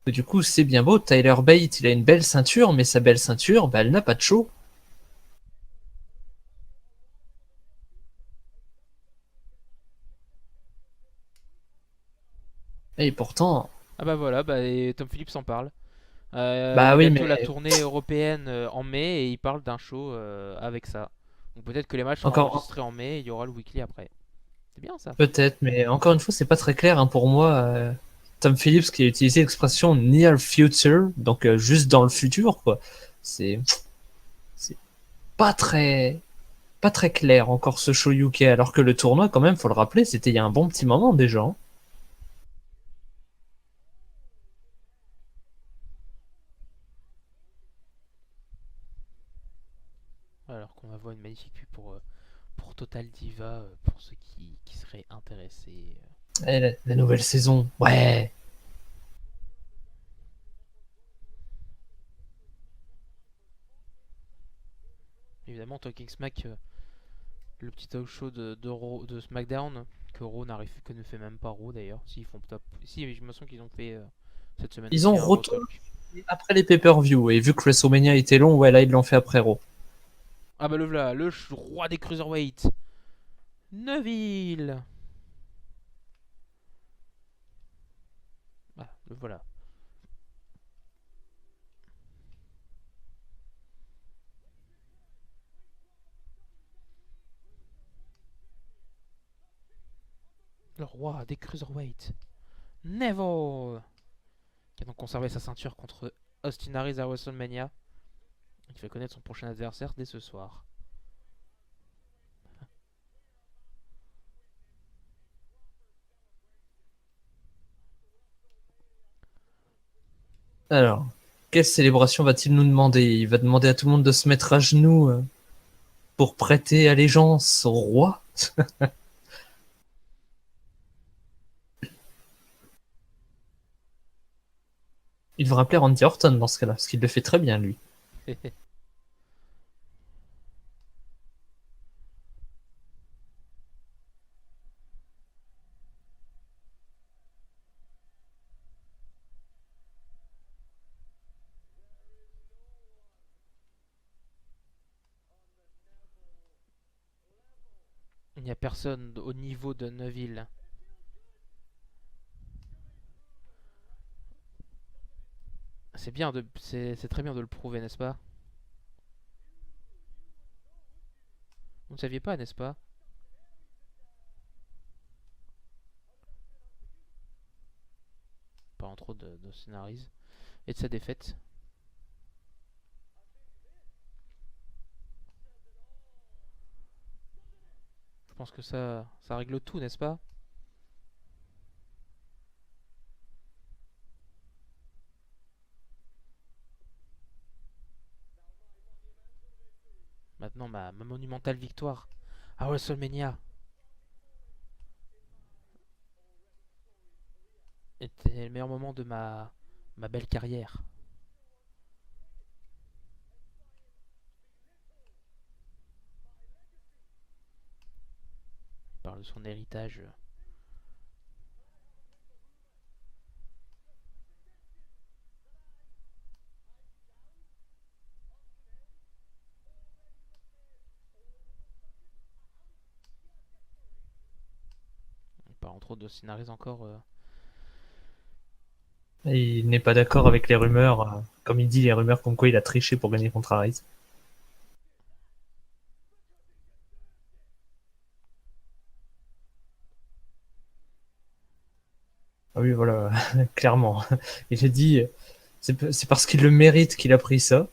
Et du coup, c'est bien beau, Tyler Bate, il a une belle ceinture, mais sa belle ceinture, bah, elle n'a pas de show. Et pourtant,
Ah bah voilà, et Tom Phillips en parle. Il y
bah
a
oui,
bientôt
mais
la tournée européenne en mai et il parle d'un show avec ça. Donc peut-être que les matchs seront
encore,
enregistrés en mai et il y aura le weekly après. C'est bien ça.
peut-être, mais encore une fois, c'est pas très clair hein, pour moi. Tom Phillips qui a utilisé l'expression near future, donc juste dans le futur, quoi. C'est c'est pas très clair encore ce show UK, alors que le tournoi, quand même, faut le rappeler, c'était il y a un bon petit moment déjà, hein.
une magnifique pub pour Total Diva, pour ceux qui seraient intéressés.
Eh, la nouvelle saison, ouais.
Évidemment, Talking Smack, le petit talk show de SmackDown, que que ne fait même pas Raw d'ailleurs. Si, ils font top. Si, je me sens qu'ils ont fait cette semaine
Ils ont
aussi un Raw
retourné
Talk.
après les pay-per-view, et vu que WrestleMania était long, ouais, là, ils l'ont fait après Raw.
Ah bah le voilà, roi des cruiserweights, Neville. Ah, le voilà. Le roi des cruiserweights, Neville, qui a donc conservé sa ceinture contre Austin Aries à WrestleMania. Il fait connaître son prochain adversaire dès ce soir.
Alors, quelle célébration va-t-il nous demander? Il va demander à tout le monde de se mettre à genoux pour prêter allégeance au roi? Il devrait appeler Randy Orton dans ce cas-là, parce qu'il le fait très bien, lui.
Il n'y a personne au niveau de Neville. C'est très bien de le prouver, n'est-ce pas? Vous ne saviez pas, n'est-ce pas? Pas en trop de scénarise et de sa défaite. Je pense que ça règle tout, n'est-ce pas? Maintenant, ma monumentale victoire à WrestleMania était le meilleur moment de ma belle carrière. Il parle de son héritage. Il parle entre autres de scénarise encore.
Et il n'est pas d'accord avec les rumeurs, comme il dit, les rumeurs comme quoi il a triché pour gagner contre Harris. Ah oui, voilà, clairement. Il a dit, c'est parce qu'il le mérite qu'il a pris ça.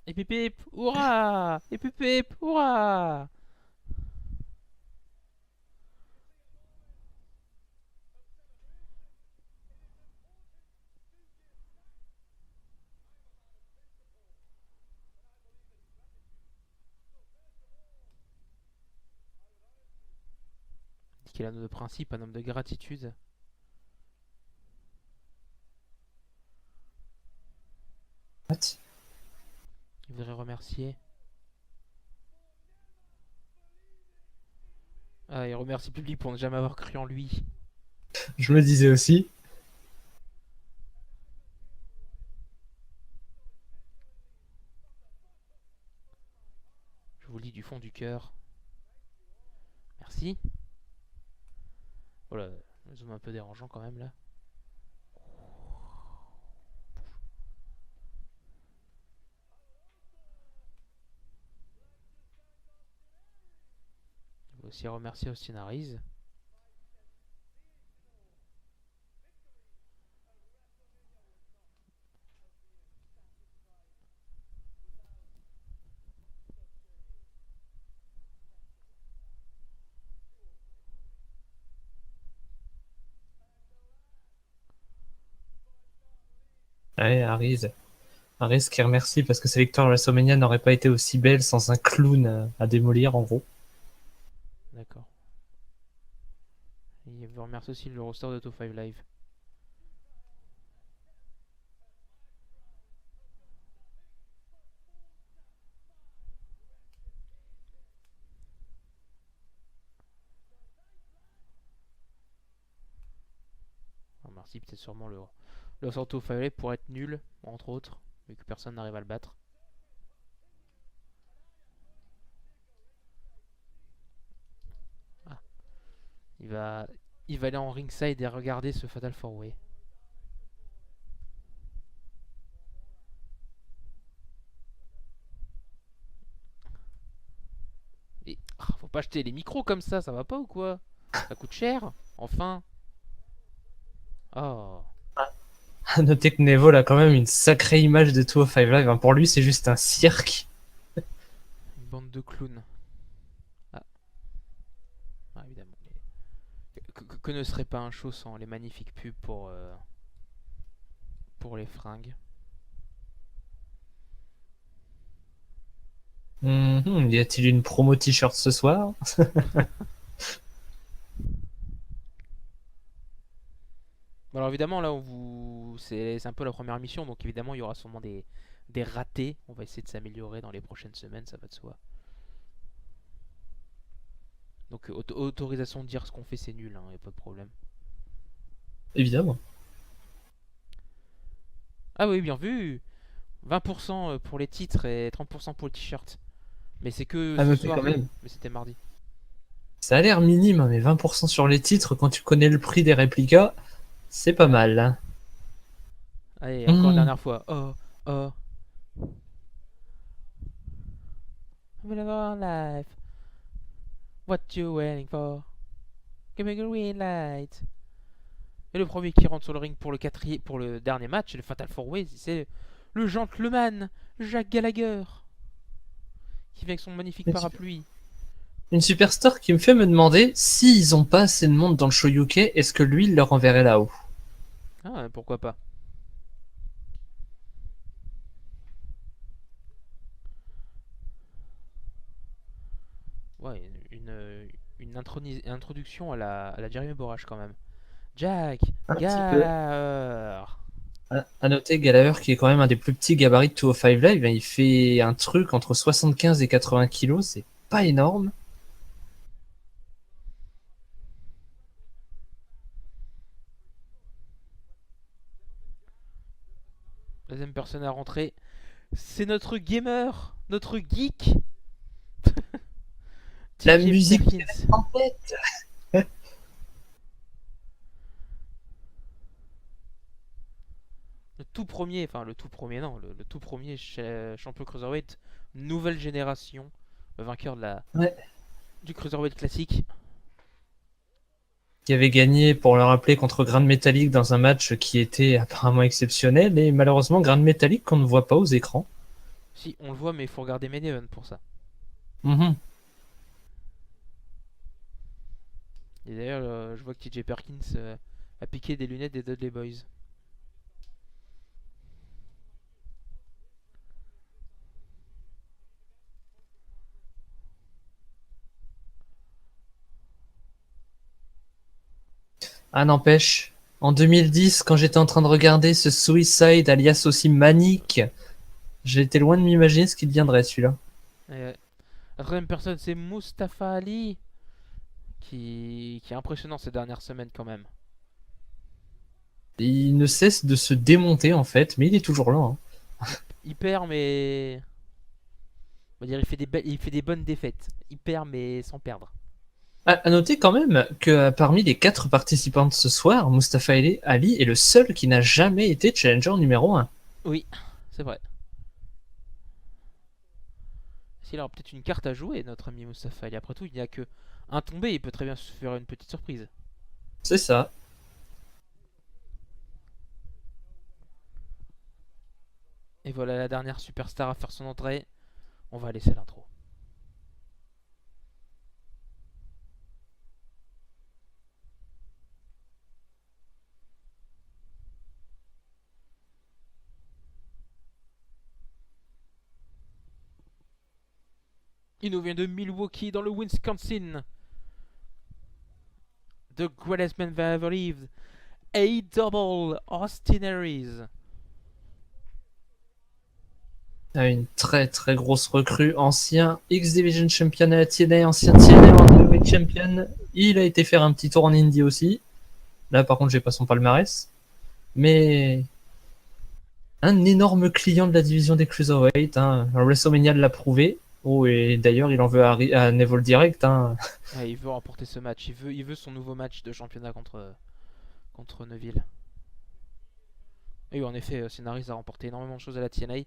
Et pip pip, hurrah! Et pip pip, hurrah! Il dit qu'il est un homme de principe, un homme de gratitude.
What?
Il voudrait remercier. Ah, il remercie le public pour ne jamais avoir cru en lui.
Je me disais aussi.
Je vous le dis du fond du cœur. Merci. Voilà, le zoom un peu dérangeant quand même là. Je veux aussi remercier Austin Harris.
Ouais, Aries qui remercie parce que sa victoire à WrestleMania n'aurait pas été aussi belle sans un clown à démolir en gros.
D'accord. Il vous remercie aussi le roster de 205 Live. On remercie peut-être sûrement le roster de 205 Live pour être nul, entre autres, vu que personne n'arrive à le battre. Ah, il va, il va aller en ringside et regarder ce Fatal 4-Way. Et faut pas acheter les micros comme ça va pas ou quoi? Ça coûte cher. Enfin. Oh,
À noter que Neville a quand même une sacrée image de 205 Live. Hein. Pour lui, c'est juste un cirque.
une bande de clowns. Ah, ah, évidemment. Que ne serait pas un show sans les magnifiques pubs pour les fringues.
Y a-t-il une promo t-shirt ce soir?
Bon, alors évidemment là c'est un peu la première mission, donc évidemment il y aura sûrement des ratés. On va essayer de s'améliorer dans les prochaines semaines, ça va de soi. Donc autorisation de dire ce qu'on fait, c'est nul, hein, y a pas de problème.
Évidemment.
Ah oui, bien vu. 20% pour les titres et 30% pour le t-shirt. Mais c'est que
À
ce
noter quand
soir.
même.
Mais c'était mardi.
Ça a l'air minime, hein, mais 20% sur les titres, quand tu connais le prix des réplicas, c'est pas
Ouais.
mal. Hein.
Allez, encore une
Hmm.
dernière fois. Oh, oh. I'm gonna life. What you waiting for? Give me a green light. Et le premier qui rentre sur le ring pour le dernier match, le Fatal 4-Way, c'est le gentleman Jack Gallagher qui vient avec son magnifique parapluie.
Une superstar qui me fait me demander s'ils ont pas assez de monde dans le show UK, est-ce que lui il leur enverrait là-haut?
Ah, pourquoi pas. Ouais, introduction à la Jeremy Borash quand même. Jack
Un petit peu.
Gallagher.
À noter Gallagher qui est quand même un des plus petits gabarits de 205 Live, hein, il fait un truc entre 75 et 80 kilos, c'est pas énorme.
Deuxième personne à rentrer, c'est notre gamer, notre geek,
La
TJ
musique
Perkins.
en tête.
Le tout premier, non, le tout premier champion Cruiserweight, nouvelle génération, le vainqueur
Ouais.
du Cruiserweight classique.
Qui avait gagné, pour le rappeler, contre Grand Metallic dans un match qui était apparemment exceptionnel, et malheureusement Grand Metallic qu'on ne voit pas aux écrans.
Si, on le voit, mais il faut regarder Main Event pour ça.
Mhm.
Et d'ailleurs, je vois que TJ Perkins a piqué des lunettes des Dudley Boys.
Ah n'empêche, en 2010, quand j'étais en train de regarder ce Suicide, alias aussi Manic, j'étais loin de m'imaginer ce qu'il deviendrait celui-là.
La troisième personne, c'est Mustafa Ali, qui est impressionnant ces dernières semaines quand même.
Il ne cesse de se démonter en fait, mais il est toujours là. Hein.
Il perd, mais. On va dire, il fait des bonnes défaites. Il perd, mais sans perdre.
À noter quand même que parmi les 4 participants de ce soir, Mustafa Ali est le seul qui n'a jamais été challenger numéro 1.
Oui, c'est vrai. S'il aura peut-être une carte à jouer, notre ami Mustafa Ali. Après tout, il n'y a que un tombé, il peut très bien se faire une petite surprise.
C'est ça.
Et voilà la dernière superstar à faire son entrée. On va laisser l'intro. Il nous vient de Milwaukee dans le Wisconsin. The greatest man that ever lived. A-double Austin Aries.
Une très très grosse recrue, ancien X-Division Champion à la TNA, ancien TNA World Champion. Il a été faire un petit tour en Indie aussi. Là par contre j'ai pas son palmarès. Mais un énorme client de la division des Cruiserweight. WrestleMania l'a prouvé. Oh, et d'ailleurs il en veut à Neville Direct.
Ouais, il veut remporter ce match. Il veut son nouveau match de championnat contre Neville. Et oui, en effet, Austin a remporté énormément de choses à la TNA.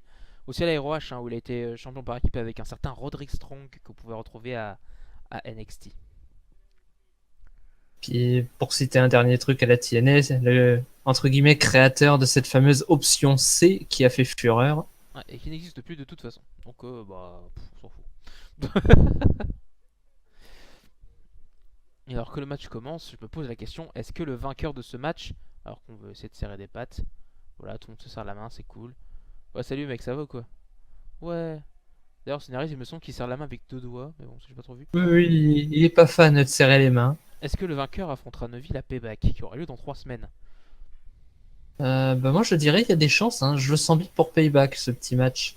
Aussi à la ROH, où il a été champion par équipe avec un certain Roderick Strong que vous pouvez retrouver à NXT.
Puis pour citer un dernier truc à la TNA, le entre guillemets créateur de cette fameuse option C qui a fait fureur.
Ouais, et qui n'existe plus de toute façon. Donc on s'en fout. Et alors que le match commence, je me pose la question, est-ce que le vainqueur de ce match, alors qu'on veut essayer de serrer des pattes, voilà, tout le monde se serre la main, c'est cool. Ouais, salut mec, ça va quoi? Ouais. D'ailleurs, scénariste, il me semble qu'il serre la main avec 2 doigts, mais bon, j'ai pas trop vu.
Oui, il est pas fan de serrer les mains.
Est-ce que le vainqueur affrontera Neville à Payback, qui aura lieu dans 3 semaines?
Moi je dirais qu'il y a des chances, je le sens vite pour Payback ce petit match.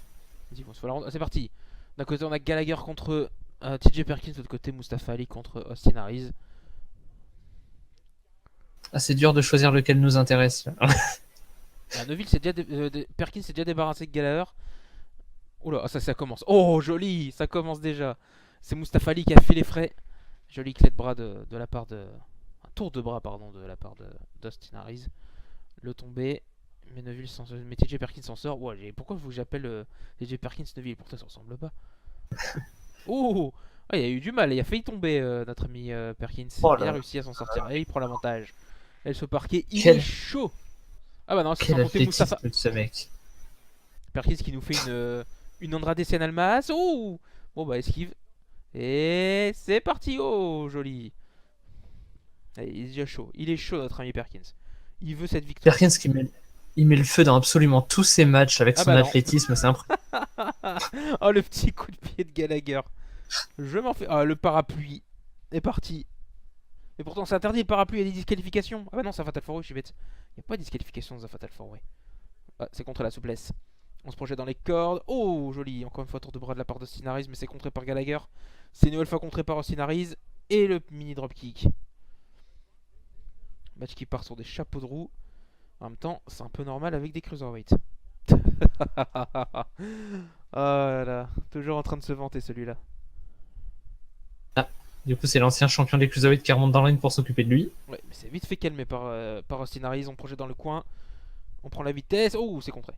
Vas-y, bon, c'est parti. D'un côté, on a Gallagher contre TJ Perkins, de l'autre côté, Mustafa Ali contre Austin Aries.
C'est dur de choisir lequel nous intéresse. Là.
Neville, Perkins s'est déjà débarrassé de Gallagher. Oula, ça commence. Oh, joli, ça commence déjà. C'est Mustafa Ali qui a fait les frais. Joli clé de bras de la part de. Un tour de bras, pardon, de la part d'Austin Aries. Le tombé. Mais mais TJ Perkins s'en sort. Ouais, pourquoi vous j'appelle TJ Perkins Neville? Pourtant, ça ressemble pas. Oh, il y a eu du mal. Il a failli tomber, notre ami Perkins. Il a réussi à s'en sortir. Et il prend l'avantage. Elle se parquet. Il est chaud. Ah bah non, c'est sans compter Mustafa.
De ce mec.
Perkins qui nous fait une Andrade Cien Almas. Oh, bon bah esquive. Et c'est parti. Oh, joli. Allez, il est déjà chaud. Il est chaud, notre ami Perkins. Il veut cette victoire.
Perkins qui met le feu dans absolument tous ses matchs avec son athlétisme, c'est impressionnant.
Oh, le petit coup de pied de Gallagher. Je m'en fais. Ah, le parapluie est parti. Et pourtant, c'est interdit le parapluie, il y a des disqualifications. Ah bah non, c'est un Fatal 4-Way, je suis bête. Il n'y a pas de disqualification dans un Fatal 4-Way. Ah, c'est contre la souplesse. On se projette dans les cordes. Oh, joli. Encore une fois, tour de bras de la part d'Austin Aries, mais c'est contré par Gallagher. C'est une nouvelle fois contré par Austin Aries. Et le mini dropkick. Match qui part sur des chapeaux de roue. En même temps, c'est un peu normal avec des cruiserweights. Oh là là. Toujours en train de se vanter celui-là.
Du coup, c'est l'ancien champion des Cruiserweight qui remonte dans la ligne pour s'occuper de lui.
Ouais, mais c'est vite fait calmé par Austin Aries. On projette dans le coin. On prend la vitesse. Oh, c'est contré.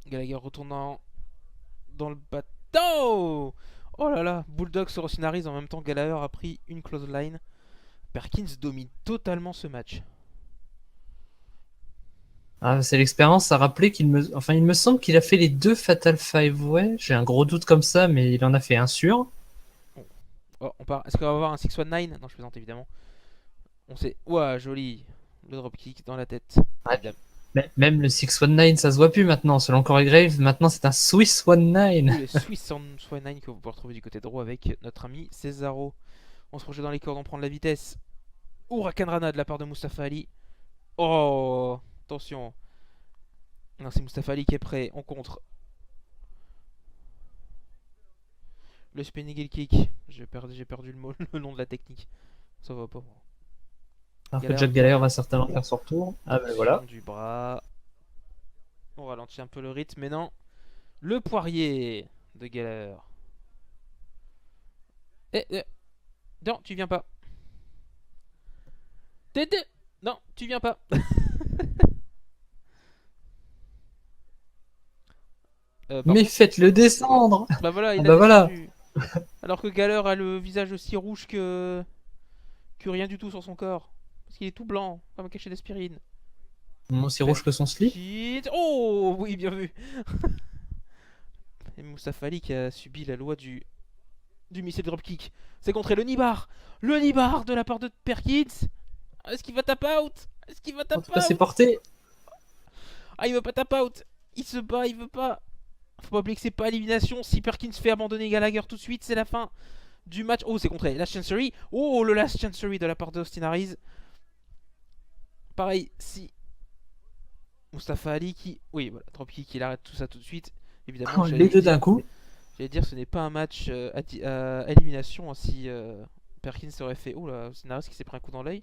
Gallagher retournant dans le bateau. Oh là là. Bulldog sur Austin Aries. En même temps, Gallagher a pris une close line. Perkins domine totalement ce match.
C'est l'expérience à rappeler il me semble qu'il a fait les 2 Fatal 5-Way. J'ai un gros doute comme ça, mais il en a fait un sûr.
Oh, est-ce qu'on va avoir un 619? Non, je plaisante évidemment. On sait. Ouah, joli. Le dropkick dans la tête.
Ouais. Même le 619, ça se voit plus maintenant. Selon Corey Graves, maintenant c'est un Swiss 19.
Oui, le Swiss 19 que vous pouvez retrouver du côté droit avec notre ami Cesaro. On se projette dans les cordes, on prend de la vitesse. Huracanrana de la part de Mustafa Ali. Oh, attention. Non, c'est Mustafa Ali qui est prêt. On contre. Le spinning heel kick. J'ai perdu le nom de la technique. Ça va pas.
Alors que Jack Gallagher va certainement faire son retour. Ah ben voilà.
Du bras. On ralentit un peu le rythme, mais non. Le poirier de Gallagher. Non, tu viens pas. Non, tu viens pas.
Mais faites-le descendre.
Bah voilà, il
a voilà.
Alors que Gallagher a le visage aussi rouge que rien du tout sur son corps. Parce qu'il est tout blanc, comme un cachet d'aspirine.
Aussi rouge que son slip.
Oh oui, bien vu. Et Mustafa Ali qui a subi la loi du missile dropkick. C'est contré le Nibar. Le Nibar de la part de Perkins. Est-ce qu'il va tap out? Est-ce qu'il va tap out?
C'est porté.
Ah, il veut pas tap out. Il se bat, il veut pas. Faut pas oublier que c'est pas élimination. Si Perkins fait abandonner Gallagher tout de suite, c'est la fin du match. Oh, c'est contré. Last Chancery. Oh, le Last Chancery de la part d'Austin Harris. Pareil, si Mustafa Ali qui. Oui, voilà, dropkick, il arrête tout ça tout de suite. Évidemment,
Les deux d'un coup.
j'allais dire ce n'est pas un match à élimination, hein, si Perkins aurait fait. Oh là, Austin Harris qui s'est pris un coup dans l'œil.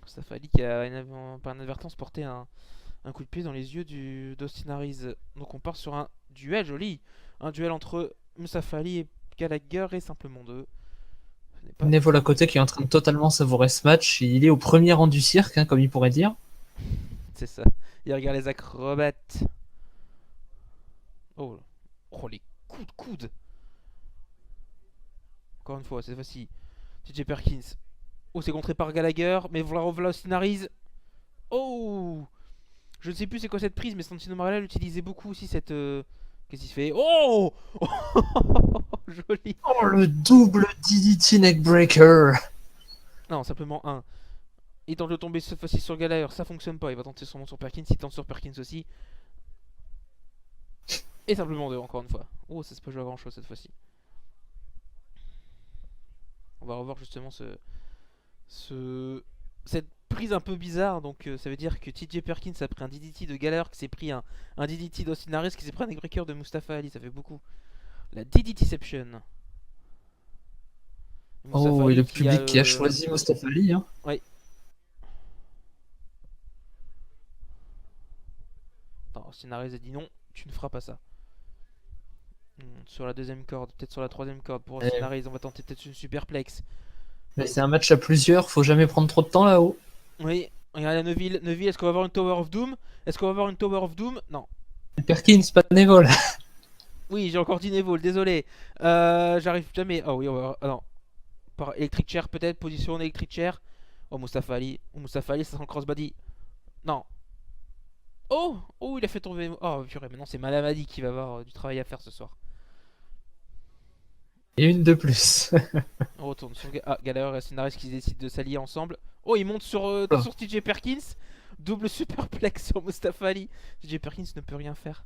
Mustafa Ali qui a par inadvertance porté un coup de pied dans les yeux d'Austin Harris. Donc on part sur un duel joli. Un duel entre Mustafa Ali et Gallagher et simplement deux. Ce n'est pas
Neville à côté qui est en train de totalement savourer ce match. Il est au premier rang du cirque, hein, comme il pourrait dire.
C'est ça. Il regarde les acrobates. Oh, oh les coups de coude. Encore une fois, cette fois-ci. TJ Perkins. Oh, c'est contré par Gallagher. Mais voilà Austin Harris. Oh, je ne sais plus c'est quoi cette prise, mais Santino Marella l'utilisait beaucoup aussi cette. Qu'est-ce qu'il fait? Oh, joli.
Oh, le double DDT Neckbreaker.
Non, simplement un. Il tente de tomber cette fois-ci sur Gallagher, ça fonctionne pas. Il va tenter sûrement sur Perkins, il tente sur Perkins aussi. Et simplement deux, encore une fois. Oh, ça se peut jouer à grand chose cette fois-ci. On va revoir justement cette prise un peu bizarre. Donc ça veut dire que TJ Perkins a pris un DDT de Gallagher, qui s'est pris un DDT d'Austin Harris, qui s'est pris un neckbreaker de Mustafa Ali. Ça fait beaucoup. La DDTception.
Oh, et le public qui a choisi Mustafa Ali. Hein.
Oui. Attends, Austin Harris a dit non, tu ne feras pas ça. Sur la deuxième corde, peut-être sur la troisième corde pour Austin Harris, on va tenter peut-être une superplex.
Mais c'est un match à plusieurs, faut jamais prendre trop de temps là-haut.
Oui, regardez Neville. Neville, est-ce qu'on va avoir une Tower of Doom? Est-ce qu'on va avoir une Tower of Doom? Non.
Perkins, pas de Neville.
Oui, j'ai encore dit Neville, désolé. J'arrive jamais. Oh oui, on va avoir... Ah non. Par Electric Chair peut-être, position Electric Chair. Oh, Mustafa Ali. Oh, Mustafa Ali, ça sent le crossbody. Non. Oh, oh, il a fait tomber. Oh, purée, maintenant c'est Malamadi qui va avoir du travail à faire ce soir.
Et une de plus.
On retourne sur Gallagher et Sinaris qui décident de s'allier ensemble. Oh, il monte sur TJ Perkins. Double superplex sur Mustafa Ali. TJ Perkins ne peut rien faire.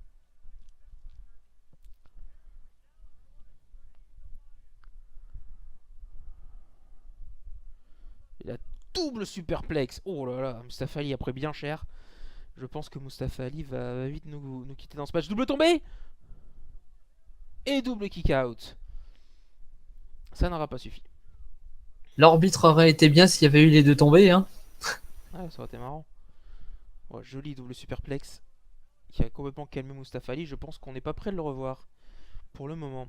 Et la double superplex. Oh là là, Mustafa Ali a pris bien cher. Je pense que Mustafa Ali va vite nous quitter dans ce match. Double tombé. Et double kick out. Ça n'aura pas suffi.
L'arbitre aurait été bien s'il y avait eu les deux tombés. Hein.
Ah, ça aurait été marrant. Oh, joli double superplex qui a complètement calmé Mustafa Ali. Je pense qu'on n'est pas prêt de le revoir pour le moment.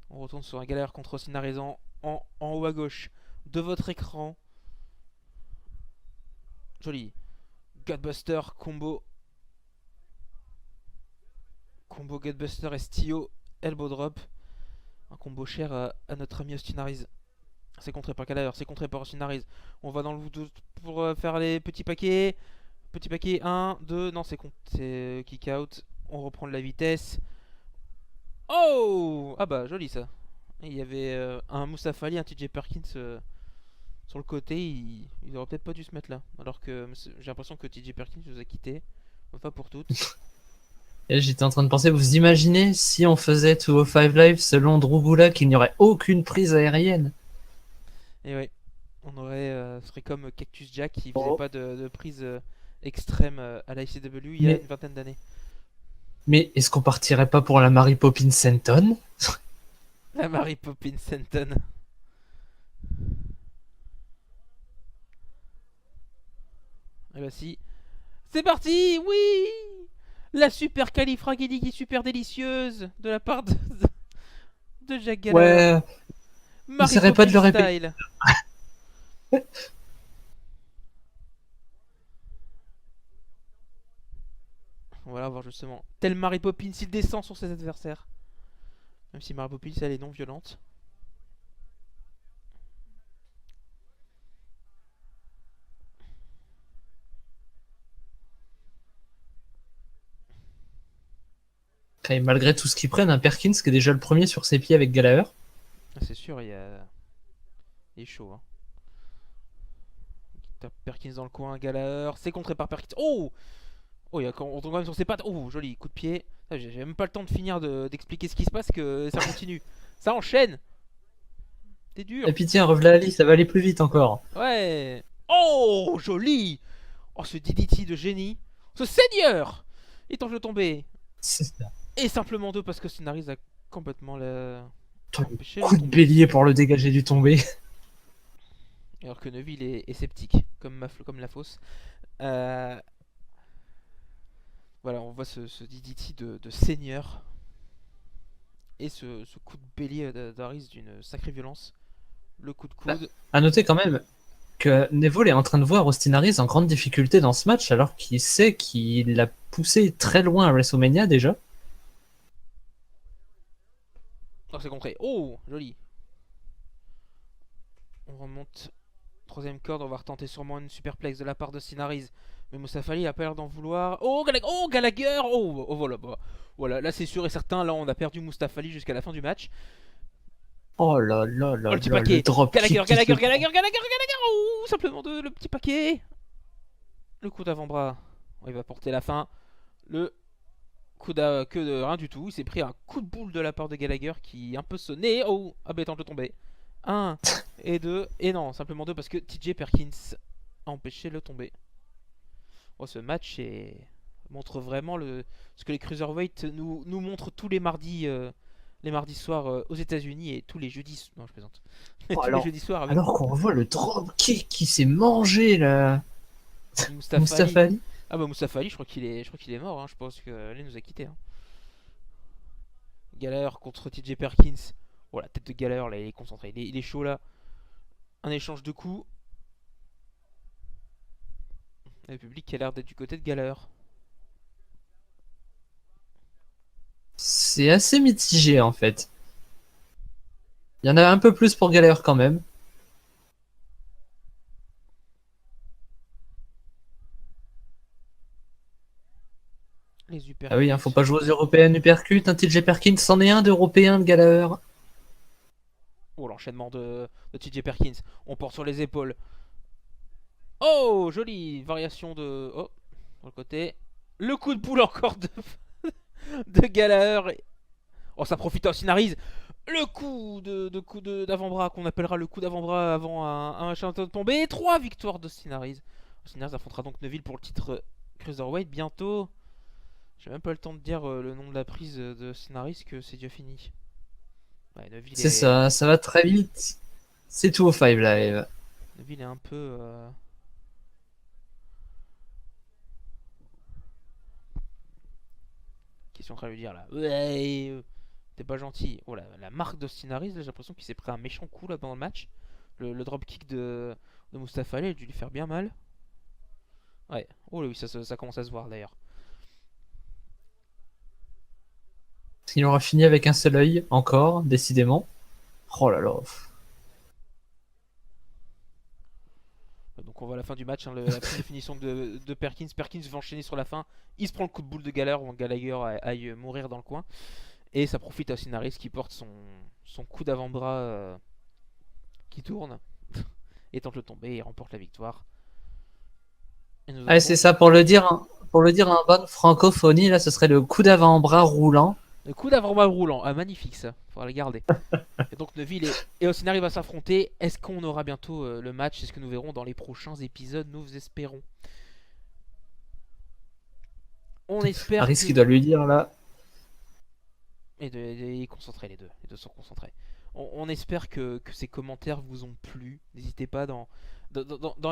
On retourne sur un galère contre Sinarizan en haut à gauche de votre écran. Joli. Gutbuster combo. Combo Gutbuster Estio Elbow Drop. Un combo cher à notre ami Austin Harris. C'est contré par Gallagher, c'est contré par Austin Harris. On va dans le doute pour faire les petits paquets. Petit paquet 1, 2, non c'est kick out. On reprend de la vitesse. Oh, ah bah joli ça. Il y avait un Mustafa Ali, un TJ Perkins sur le côté. Il aurait peut-être pas dû se mettre là. Alors que j'ai l'impression que TJ Perkins nous a quitté. Enfin pour toutes.
Et j'étais en train de penser, vous imaginez si on faisait 205 Live selon Drew Gulak qu'il n'y aurait aucune prise aérienne.
Et ouais, on aurait, ce serait comme Cactus Jack qui faisait pas de prise extrême à la ICW il y a une vingtaine d'années.
Mais est-ce qu'on partirait pas pour la Mary Poppins Senton?
La Mary Poppins Senton. Et bah si. C'est parti, oui. La super califragility super délicieuse de la part de Jack Gallagher.
Ouais. Mary pas de le répéter.
On va voir justement. Tel Mary Poppins, il descend sur ses adversaires. Même si Mary Poppins, elle est non violente.
Et malgré tout ce qu'ils prennent, un Perkins qui est déjà le premier sur ses pieds avec Gallagher.
C'est sûr, il est chaud. Hein. Perkins dans le coin, Gallagher, c'est contré par Perkins. Oh, oh, on tombe quand même sur ses pattes. Oh, joli coup de pied. J'ai même pas le temps de finir d'expliquer ce qui se passe que ça continue. Ça enchaîne. T'es dur.
Et puis tiens, revelà Ali, ça va aller plus vite encore.
Ouais. Oh, joli. Oh, ce DDT de génie. Ce seigneur. Il tente de tomber.
C'est ça.
Et simplement deux parce que Stellaris a complètement empêché le
Coup de
tomber.
bélier pour le dégager du tombé.
Alors que Neville est sceptique, comme la fosse. Voilà, on voit ce DDT de seigneur. Et ce coup de bélier d'Aris d'une sacrée violence. Le coup de coude.
À noter quand même que Neville est en train de voir Austin Aries en grande difficulté dans ce match, alors qu'il sait qu'il l'a poussé très loin à WrestleMania déjà.
Oh, c'est contré. Oh, joli. On remonte. Troisième corde, on va retenter sûrement une superplex de la part de Stellaris. Mais Mustafa Ali a pas l'air d'en vouloir. Oh, Gallagher. Oh, voilà. Voilà, là c'est sûr et certain. Là, on a perdu Mustafa Ali jusqu'à la fin du match.
Oh là là là
Oh, le petit
là,
paquet.
le drop
Gallagher.
kick qui se prend.
Oh, simplement le petit paquet. Le coup d'avant-bras. Oh, il va porter la fin. Le coup que de rien du tout. Il s'est pris un coup de boule de la part de Gallagher qui un peu sonné. Oh, ah ben tente de tomber. 1 et 2. Et non, simplement 2 parce que TJ Perkins a empêché le tomber. Oh, ce match montre vraiment ce que les Cruiserweight nous montrent tous les mardis soirs aux États-Unis et tous les jeudis. Non, je plaisante.
Oh,
Tous les jeudis soirs avec
alors qu'on voit le drop kick qui s'est mangé là.
Mustafa Ali.
Ali.
Ah bah Mustafa Ali, je crois qu'il est mort. Hein. Je pense qu'il nous a quittés. Hein. Gallagher contre TJ Perkins. Oh, la tête de Gallagher là, il est concentré. Il est chaud là. Un échange de coups. Le public qui a l'air d'être du côté de Gallagher.
C'est assez mitigé en fait. Il y en a un peu plus pour Gallagher quand même.
Les uppercuts.
Ah oui, faut pas jouer aux européennes uppercut. Un TJ Perkins, c'en est un d'européen de Gallagher.
Oh, l'enchaînement de TJ Perkins. On porte sur les épaules. Oh, jolie variation de... Oh, sur le côté. Le coup de boule encore de Gallagher. Oh, ça profite à Stellaris. Le coup d'avant-bras qu'on appellera le coup d'avant-bras avant un chanteur de tombée. 3 victoires de Stellaris. Stellaris affrontera donc Neville pour le titre Cruiserweight bientôt. J'ai même pas le temps de dire le nom de la prise de Stellaris que c'est déjà fini. Ouais,
C'est ça va très vite. C'est tout au 5 Live.
Neville est un peu... Qu'est-ce qu'on est en train de lui dire là? Ouais, t'es pas gentil. Oh la marque d'Austin Aries, j'ai l'impression qu'il s'est pris un méchant coup là pendant le match. Le dropkick de Mustafa Ali a dû lui faire bien mal. Ouais, oh oui, ça commence à se voir d'ailleurs.
Il aura fini avec un seul œil, encore, décidément. Oh là là.
Donc on voit la fin du match, hein, la prise de finition de Perkins. Perkins va enchaîner sur la fin. Il se prend le coup de boule de Gallagher, où Gallagher aille mourir dans le coin. Et ça profite à Austin Aries qui porte son coup d'avant-bras qui tourne. Et tente le tomber et remporte la victoire.
Ah, c'est ça, pour le dire en bonne francophonie, là, ce serait le coup d'avant-bras roulant.
Le coup d'avant-bras roulant, ah magnifique ça, faudra le garder. Et donc Neville et Austin Aries va s'affronter. Est-ce qu'on aura bientôt le match? C'est ce que nous verrons dans les prochains épisodes, nous espérons. On espère.
Aries qui doit lui dire là.
Et de concentrer les deux sont concentrés. On espère que ces commentaires vous ont plu. N'hésitez pas dans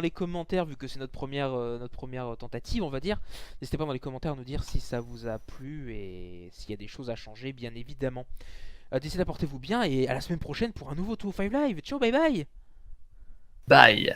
les commentaires, vu que c'est notre première tentative, on va dire. N'hésitez pas dans les commentaires à nous dire si ça vous a plu et s'il y a des choses à changer, bien évidemment. D'ici là, portez-vous bien et à la semaine prochaine pour un nouveau 205 Live. Ciao, bye bye.
Bye.